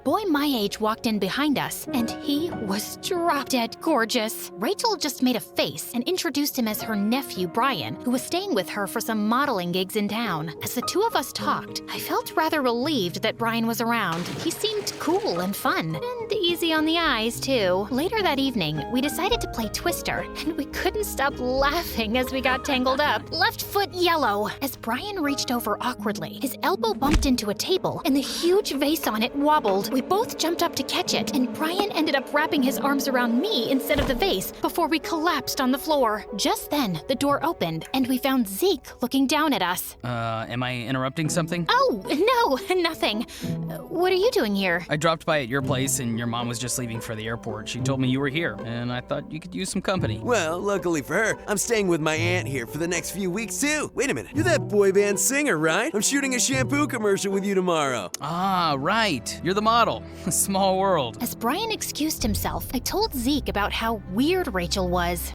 boy my age walked in behind us, and he was drop-dead gorgeous. Rachel just made a face and introduced him as her nephew, Brian, who was staying with her for some modeling gigs in town. As the two of us talked, I felt rather relieved that Brian was around. He seemed cool and fun, and easy on the eyes, too. Later that evening, we decided to play Twister, and we couldn't stop laughing as we got tangled up. Left foot yellow. As Brian reached over awkwardly, his elbow bumped into a table, and the huge vase on it wobbled. We both jumped up to catch it, and Brian ended up wrapping his arms around me instead of the vase before we collapsed on the floor. Just then, the door opened, and we found Zeke looking down at us. Am I interrupting something? Oh, no, nothing. What are you doing here? I dropped by at your place and your mom was just leaving for the airport. She told me you were here, and I thought you could use some company. Well, luckily for her, I'm staying with my aunt here for the next few weeks too. Wait a minute, you're that boy band singer, right? I'm shooting a shampoo commercial with you tomorrow. Ah, right. You're the model. Small world. As Brian excused himself, I told Zeke about how weird Rachel was.